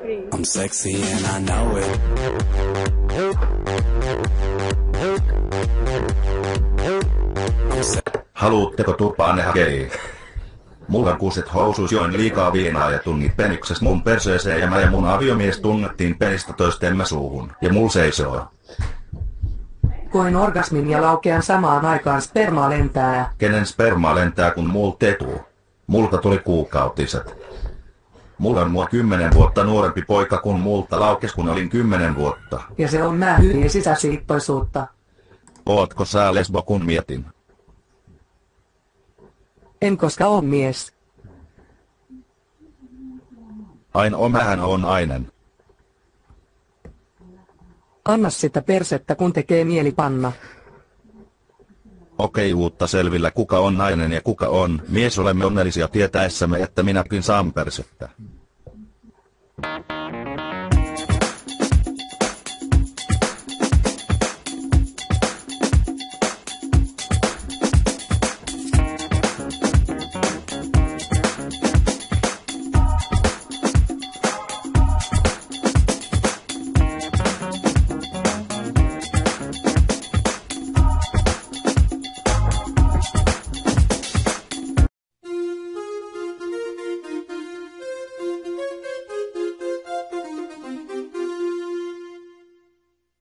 I'm sexy and I know it. Haluutteko tupaan hakee? Mulla on kuset housuis, join liikaa viinaa ja tunnit penikses mun perseeseen ja mä ja mun aviomies tunnettiin penistä toistemme suuhun. Ja mul seisoo. Koin orgasmin ja laukean samaan aikaan spermaa lentää. Kenen spermaa lentää kun multa tetuu? Multa tuli kuukautiset. Mulla on mua 10 vuotta nuorempi poika kun multa laukes kun olin 10 vuotta. Ja se on hyvin sisäsiittoisuutta. Ootko sä lesbo kun mietin? En koska on mies. Ain mähän on ainen. Anna sitä persettä kun tekee mieli panna. Okei, uutta selvillä kuka on nainen ja kuka on mies, olemme onnellisia tietäessämme että minäkin saan persettä.